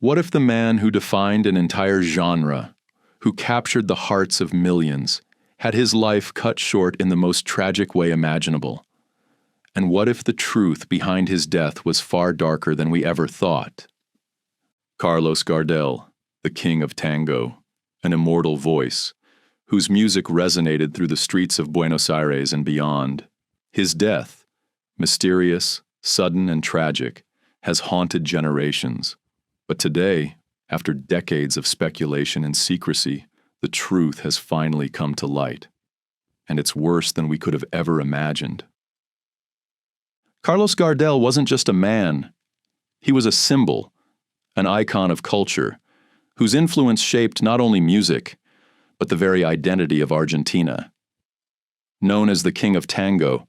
What if the man who defined an entire genre, who captured the hearts of millions, had his life cut short in the most tragic way imaginable? And what if the truth behind his death was far darker than we ever thought? Carlos Gardel, the King of Tango, an immortal voice, whose music resonated through the streets of Buenos Aires and beyond. His death, mysterious, sudden, and tragic, has haunted generations. But today, after decades of speculation and secrecy, the truth has finally come to light. And it's worse than we could have ever imagined. Carlos Gardel wasn't just a man. He was a symbol, an icon of culture, whose influence shaped not only music, but the very identity of Argentina. Known as the King of Tango,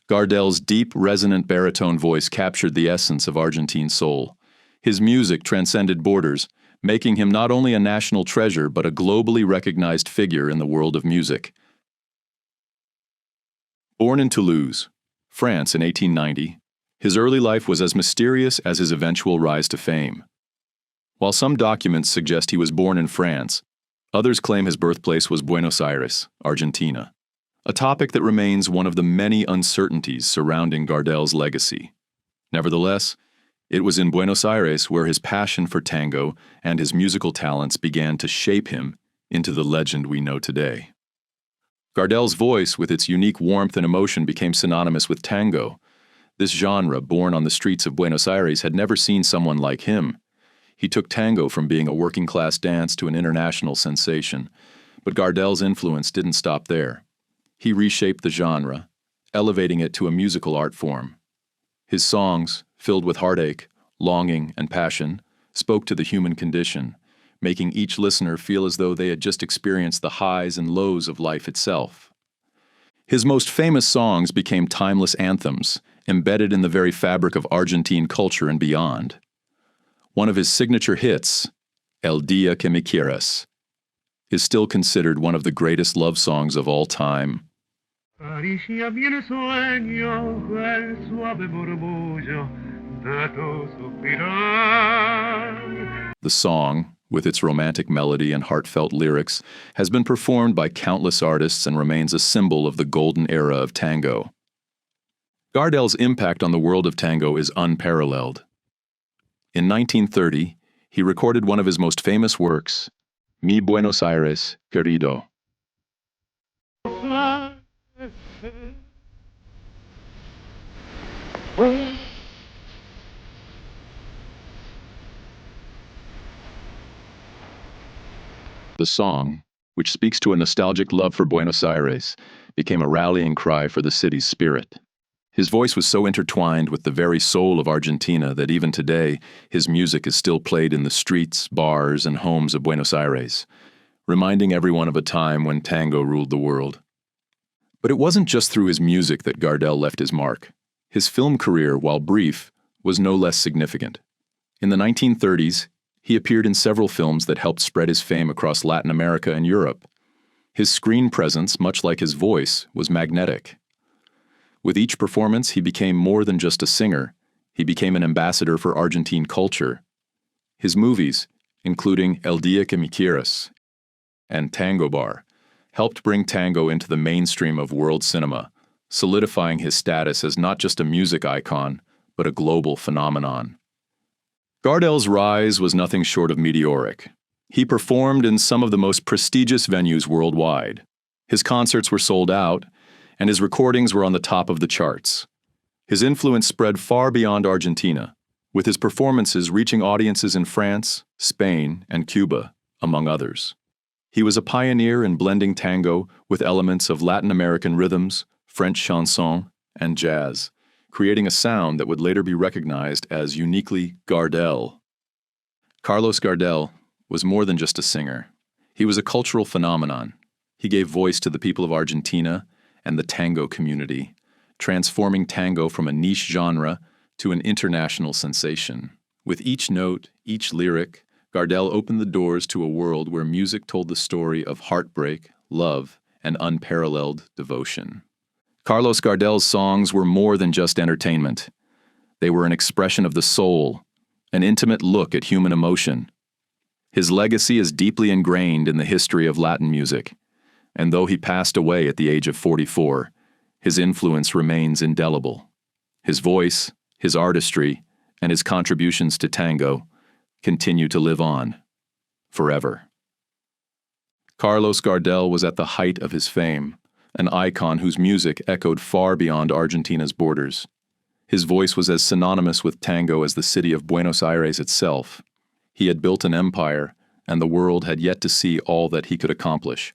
Gardel's deep, resonant baritone voice captured the essence of Argentine soul. His music transcended borders, making him not only a national treasure but a globally recognized figure in the world of music. Born in Toulouse, France in 1890, his early life was as mysterious as his eventual rise to fame. While some documents suggest he was born in France, others claim his birthplace was Buenos Aires, Argentina, a topic that remains one of the many uncertainties surrounding Gardel's legacy. Nevertheless, it was in Buenos Aires where his passion for tango and his musical talents began to shape him into the legend we know today. Gardel's voice, with its unique warmth and emotion, became synonymous with tango. This genre, born on the streets of Buenos Aires, had never seen someone like him. He took tango from being a working-class dance to an international sensation. But Gardel's influence didn't stop there. He reshaped the genre, elevating it to a musical art form. His songs, filled with heartache, longing, and passion, spoke to the human condition, making each listener feel as though they had just experienced the highs and lows of life itself. His most famous songs became timeless anthems, embedded in the very fabric of Argentine culture and beyond. One of his signature hits, El Día que Me Quieras, is still considered one of the greatest love songs of all time. The song, with its romantic melody and heartfelt lyrics, has been performed by countless artists and remains a symbol of the golden era of tango. Gardel's impact on the world of tango is unparalleled. In 1930, he recorded one of his most famous works, Mi Buenos Aires, Querido. The song, which speaks to a nostalgic love for Buenos Aires, became a rallying cry for the city's spirit. His voice was so intertwined with the very soul of Argentina that even today, his music is still played in the streets, bars, and homes of Buenos Aires, reminding everyone of a time when tango ruled the world. But it wasn't just through his music that Gardel left his mark. His film career, while brief, was no less significant. In the 1930s, he appeared in several films that helped spread his fame across Latin America and Europe. His screen presence, much like his voice, was magnetic. With each performance, he became more than just a singer. He became an ambassador for Argentine culture. His movies, including El Día que Me Quieras and Tango Bar, helped bring tango into the mainstream of world cinema, solidifying his status as not just a music icon, but a global phenomenon. Gardel's rise was nothing short of meteoric. He performed in some of the most prestigious venues worldwide. His concerts were sold out, and his recordings were on the top of the charts. His influence spread far beyond Argentina, with his performances reaching audiences in France, Spain, and Cuba, among others. He was a pioneer in blending tango with elements of Latin American rhythms, French chanson, and jazz, creating a sound that would later be recognized as uniquely Gardel. Carlos Gardel was more than just a singer. He was a cultural phenomenon. He gave voice to the people of Argentina and the tango community, transforming tango from a niche genre to an international sensation. With each note, each lyric, Gardel opened the doors to a world where music told the story of heartbreak, love, and unparalleled devotion. Carlos Gardel's songs were more than just entertainment. They were an expression of the soul, an intimate look at human emotion. His legacy is deeply ingrained in the history of Latin music, and though he passed away at the age of 44, his influence remains indelible. His voice, his artistry, and his contributions to tango continue to live on, forever. Carlos Gardel was at the height of his fame, an icon whose music echoed far beyond Argentina's borders. His voice was as synonymous with tango as the city of Buenos Aires itself. He had built an empire, and the world had yet to see all that he could accomplish.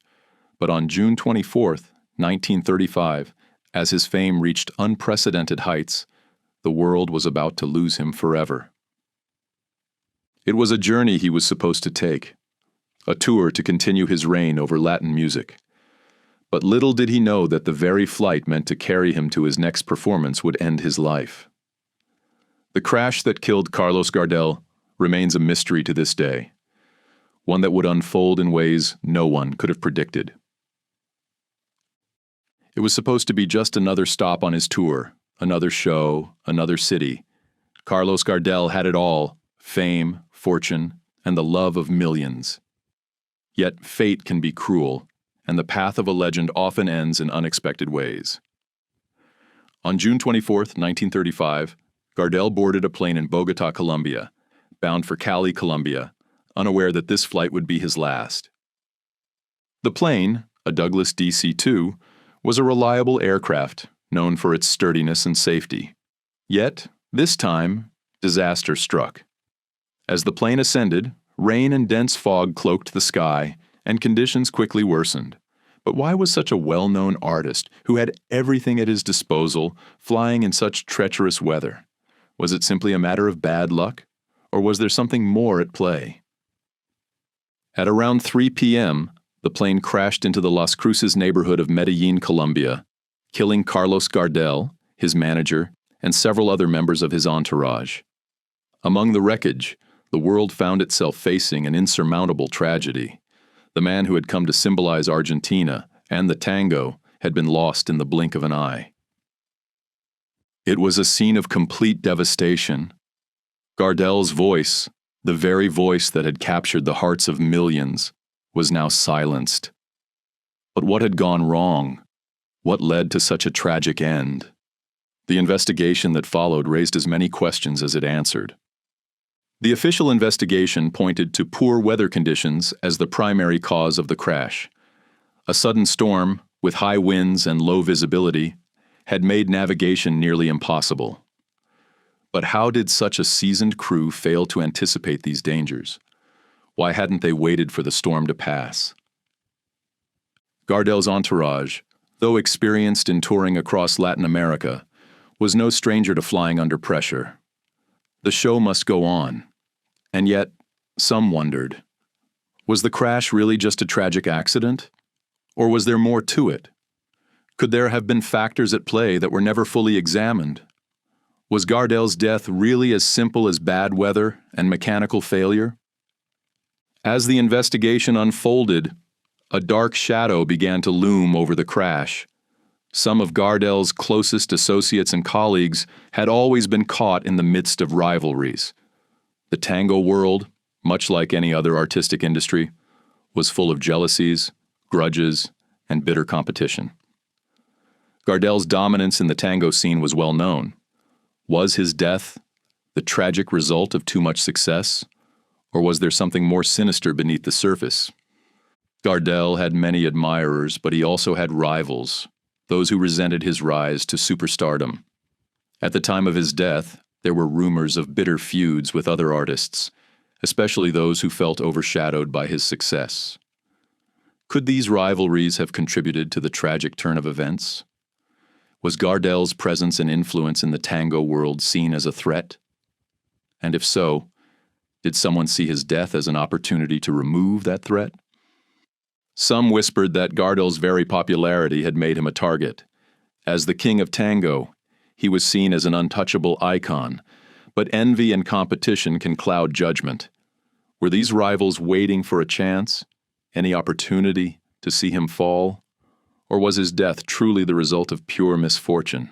But on June 24, 1935, as his fame reached unprecedented heights, the world was about to lose him forever. It was a journey he was supposed to take, a tour to continue his reign over Latin music. But little did he know that the very flight meant to carry him to his next performance would end his life. The crash that killed Carlos Gardel remains a mystery to this day, one that would unfold in ways no one could have predicted. It was supposed to be just another stop on his tour, another show, another city. Carlos Gardel had it all: fame, fortune, and the love of millions. Yet fate can be cruel, and the path of a legend often ends in unexpected ways. On June 24, 1935, Gardel boarded a plane in Bogota, Colombia, bound for Cali, Colombia, unaware that this flight would be his last. The plane, a Douglas DC-2, was a reliable aircraft, known for its sturdiness and safety. Yet, this time, disaster struck. As the plane ascended, rain and dense fog cloaked the sky, and conditions quickly worsened. But why was such a well-known artist, who had everything at his disposal, flying in such treacherous weather? Was it simply a matter of bad luck, or was there something more at play? At around 3 p.m., the plane crashed into the Las Cruces neighborhood of Medellin, Colombia, killing Carlos Gardel, his manager, and several other members of his entourage. Among the wreckage, the world found itself facing an insurmountable tragedy. The man who had come to symbolize Argentina and the tango had been lost in the blink of an eye. It was a scene of complete devastation. Gardel's voice, the very voice that had captured the hearts of millions, was now silenced. But what had gone wrong? What led to such a tragic end? The investigation that followed raised as many questions as it answered. The official investigation pointed to poor weather conditions as the primary cause of the crash. A sudden storm, with high winds and low visibility, had made navigation nearly impossible. But how did such a seasoned crew fail to anticipate these dangers? Why hadn't they waited for the storm to pass? Gardel's entourage, though experienced in touring across Latin America, was no stranger to flying under pressure. The show must go on. And yet, some wondered, was the crash really just a tragic accident? Or was there more to it? Could there have been factors at play that were never fully examined? Was Gardel's death really as simple as bad weather and mechanical failure? As the investigation unfolded, a dark shadow began to loom over the crash. Some of Gardel's closest associates and colleagues had always been caught in the midst of rivalries. The tango world, much like any other artistic industry, was full of jealousies, grudges, and bitter competition. Gardel's dominance in the tango scene was well known. Was his death the tragic result of too much success? Or was there something more sinister beneath the surface? Gardel had many admirers, but he also had rivals, those who resented his rise to superstardom. At the time of his death, there were rumors of bitter feuds with other artists, especially those who felt overshadowed by his success. Could these rivalries have contributed to the tragic turn of events? Was Gardel's presence and influence in the tango world seen as a threat? And if so, did someone see his death as an opportunity to remove that threat? Some whispered that Gardel's very popularity had made him a target. As the King of Tango, he was seen as an untouchable icon, but envy and competition can cloud judgment. Were these rivals waiting for a chance, any opportunity to see him fall? Or was his death truly the result of pure misfortune?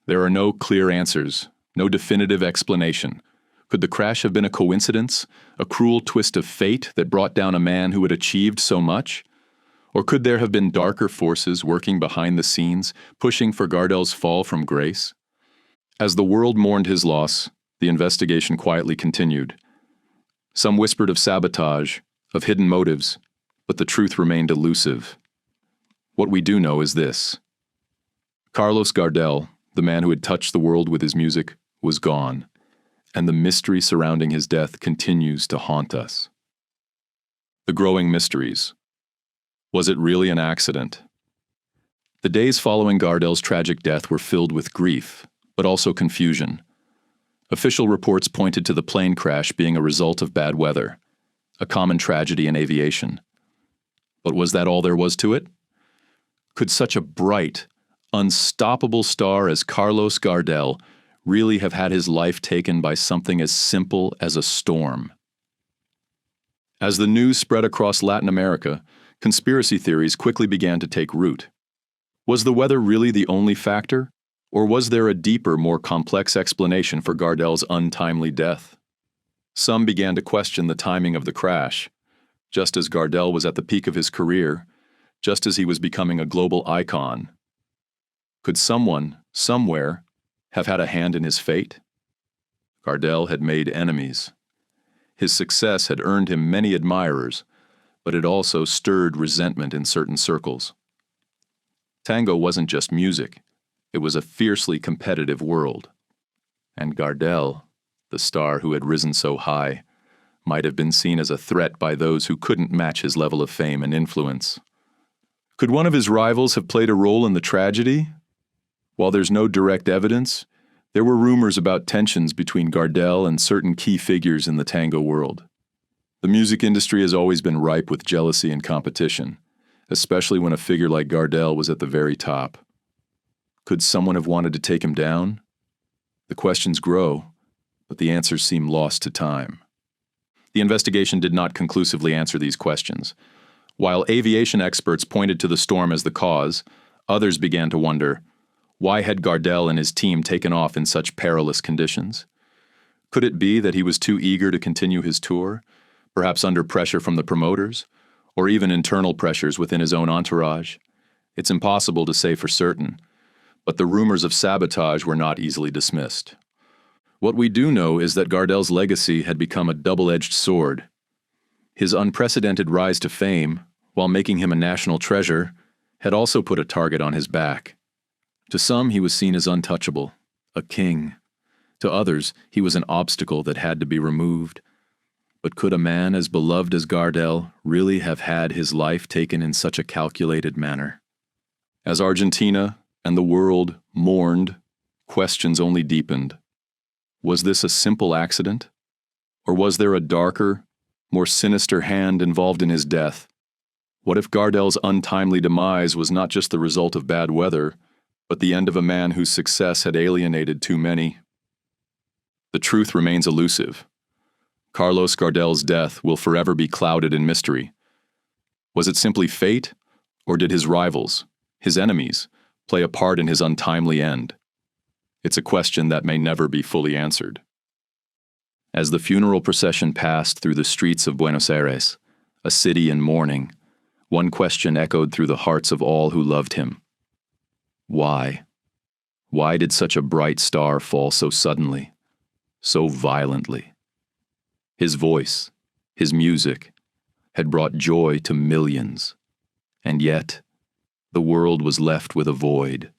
There are no clear answers, no definitive explanation, Could the crash have been a coincidence, a cruel twist of fate that brought down a man who had achieved so much? Or could there have been darker forces working behind the scenes, pushing for Gardel's fall from grace? As the world mourned his loss, the investigation quietly continued. Some whispered of sabotage, of hidden motives, but the truth remained elusive. What we do know is this. Carlos Gardel, the man who had touched the world with his music, was gone, and the mystery surrounding his death continues to haunt us. The growing mysteries. Was it really an accident? The days following Gardel's tragic death were filled with grief, but also confusion. Official reports pointed to the plane crash being a result of bad weather, a common tragedy in aviation. But was that all there was to it? Could such a bright, unstoppable star as Carlos Gardel really have had his life taken by something as simple as a storm? As the news spread across Latin America, conspiracy theories quickly began to take root. Was the weather really the only factor, or was there a deeper, more complex explanation for Gardel's untimely death? Some began to question the timing of the crash, just as Gardel was at the peak of his career, just as he was becoming a global icon. Could someone, somewhere, have had a hand in his fate? Gardel had made enemies. His success had earned him many admirers, but it also stirred resentment in certain circles. Tango wasn't just music. It was a fiercely competitive world. And Gardel, the star who had risen so high, might have been seen as a threat by those who couldn't match his level of fame and influence. Could one of his rivals have played a role in the tragedy? While there's no direct evidence, there were rumors about tensions between Gardel and certain key figures in the tango world. The music industry has always been ripe with jealousy and competition, especially when a figure like Gardel was at the very top. Could someone have wanted to take him down? The questions grow, but the answers seem lost to time. The investigation did not conclusively answer these questions. While aviation experts pointed to the storm as the cause, others began to wonder, why had Gardel and his team taken off in such perilous conditions? Could it be that he was too eager to continue his tour, perhaps under pressure from the promoters, or even internal pressures within his own entourage? It's impossible to say for certain, but the rumors of sabotage were not easily dismissed. What we do know is that Gardel's legacy had become a double-edged sword. His unprecedented rise to fame, while making him a national treasure, had also put a target on his back. To some, he was seen as untouchable, a king. To others, he was an obstacle that had to be removed. But could a man as beloved as Gardel really have had his life taken in such a calculated manner? As Argentina and the world mourned, questions only deepened. Was this a simple accident? Or was there a darker, more sinister hand involved in his death? What if Gardel's untimely demise was not just the result of bad weather, but the end of a man whose success had alienated too many? The truth remains elusive. Carlos Gardel's death will forever be clouded in mystery. Was it simply fate, or did his rivals, his enemies, play a part in his untimely end? It's a question that may never be fully answered. As the funeral procession passed through the streets of Buenos Aires, a city in mourning, one question echoed through the hearts of all who loved him. Why? Why did such a bright star fall so suddenly, so violently? His voice, his music, had brought joy to millions, and yet the world was left with a void,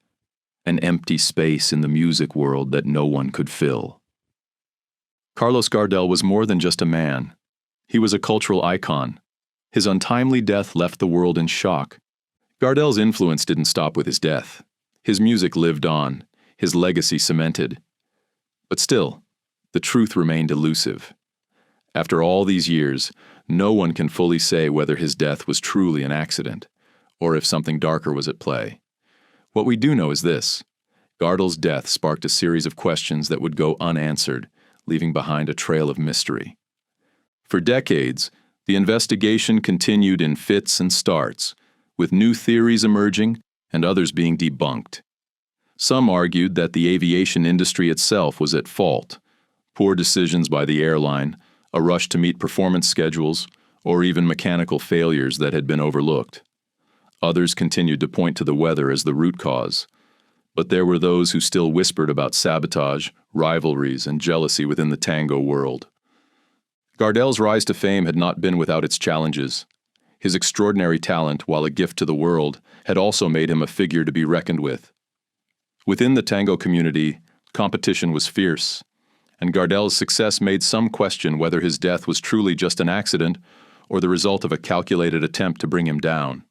an empty space in the music world that no one could fill. Carlos Gardel was more than just a man. He was a cultural icon. His untimely death left the world in shock. Gardel's influence didn't stop with his death. His music lived on, his legacy cemented. But still, the truth remained elusive. After all these years, no one can fully say whether his death was truly an accident, or if something darker was at play. What we do know is this: Gardel's death sparked a series of questions that would go unanswered, leaving behind a trail of mystery. For decades, the investigation continued in fits and starts, with new theories emerging and others being debunked. Some argued that the aviation industry itself was at fault, Poor decisions by the airline, a rush to meet performance schedules, or even mechanical failures that had been overlooked. Others continued to point to the weather as the root cause, but there were those who still whispered about sabotage, rivalries, and jealousy within the tango world. Gardel's rise to fame had not been without its challenges. His extraordinary talent, while a gift to the world, had also made him a figure to be reckoned with. Within the tango community, competition was fierce, and Gardel's success made some question whether his death was truly just an accident or the result of a calculated attempt to bring him down.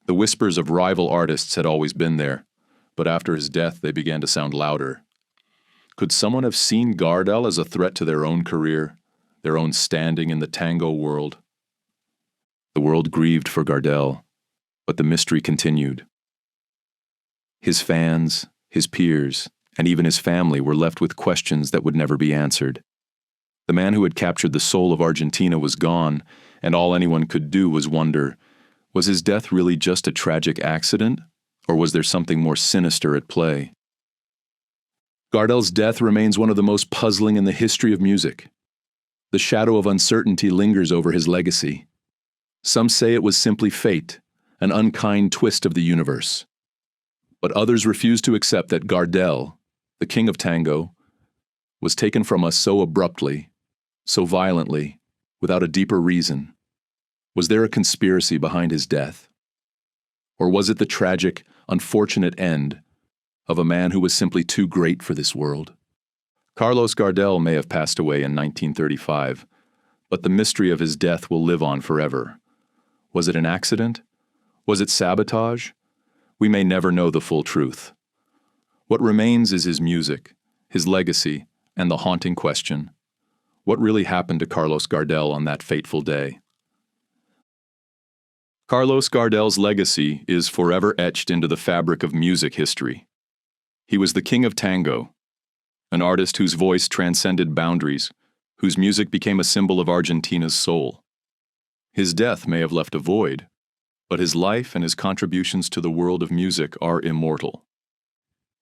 The whispers of rival artists had always been there, but after his death they began to sound louder. Could someone have seen Gardel as a threat to their own career, their own standing in the tango world? The world grieved for Gardel, but the mystery continued. His fans, his peers, and even his family were left with questions that would never be answered. The man who had captured the soul of Argentina was gone, and all anyone could do was wonder, was his death really just a tragic accident, or was there something more sinister at play? Gardel's death remains one of the most puzzling in the history of music. The shadow of uncertainty lingers over his legacy. Some say it was simply fate, an unkind twist of the universe. But others refuse to accept that Gardel, the King of Tango, was taken from us so abruptly, so violently, without a deeper reason. Was there a conspiracy behind his death? Or was it the tragic, unfortunate end of a man who was simply too great for this world? Carlos Gardel may have passed away in 1935, but the mystery of his death will live on forever. Was it an accident? Was it sabotage? We may never know the full truth. What remains is his music, his legacy, and the haunting question: what really happened to Carlos Gardel on that fateful day? Carlos Gardel's legacy is forever etched into the fabric of music history. He was the King of Tango, an artist whose voice transcended boundaries, whose music became a symbol of Argentina's soul. His death may have left a void, but his life and his contributions to the world of music are immortal.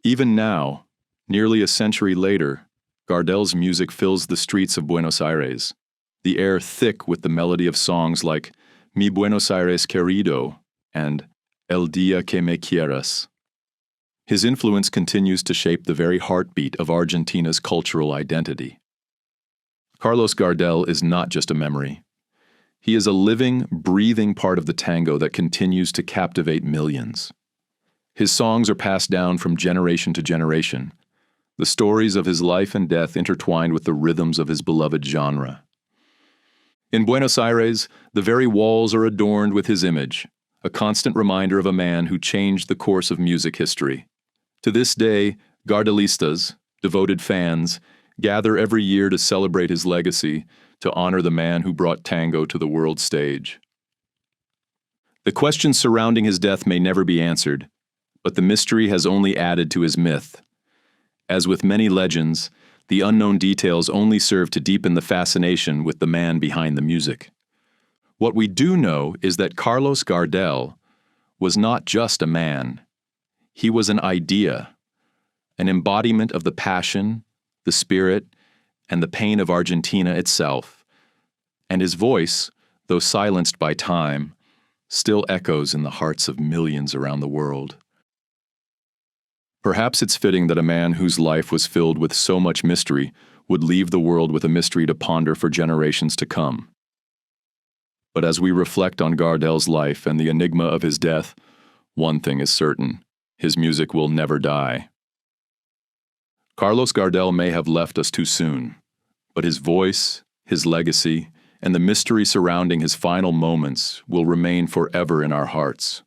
Even now, nearly a century later, Gardel's music fills the streets of Buenos Aires, the air thick with the melody of songs like Mi Buenos Aires Querido and El Día que me quieras. His influence continues to shape the very heartbeat of Argentina's cultural identity. Carlos Gardel is not just a memory. He is a living, breathing part of the tango that continues to captivate millions. His songs are passed down from generation to generation, the stories of his life and death intertwined with the rhythms of his beloved genre. In Buenos Aires, the very walls are adorned with his image, a constant reminder of a man who changed the course of music history. To this day, Gardelistas, devoted fans, gather every year to celebrate his legacy, to honor the man who brought tango to the world stage. The questions surrounding his death may never be answered, but the mystery has only added to his myth. As with many legends, the unknown details only serve to deepen the fascination with the man behind the music. What we do know is that Carlos Gardel was not just a man. He was an idea, an embodiment of the passion, the spirit, and the pain of Argentina itself. And his voice, though silenced by time, still echoes in the hearts of millions around the world. Perhaps it's fitting that a man whose life was filled with so much mystery would leave the world with a mystery to ponder for generations to come. But as we reflect on Gardel's life and the enigma of his death, one thing is certain: his music will never die. Carlos Gardel may have left us too soon, but his voice, his legacy, and the mystery surrounding his final moments will remain forever in our hearts.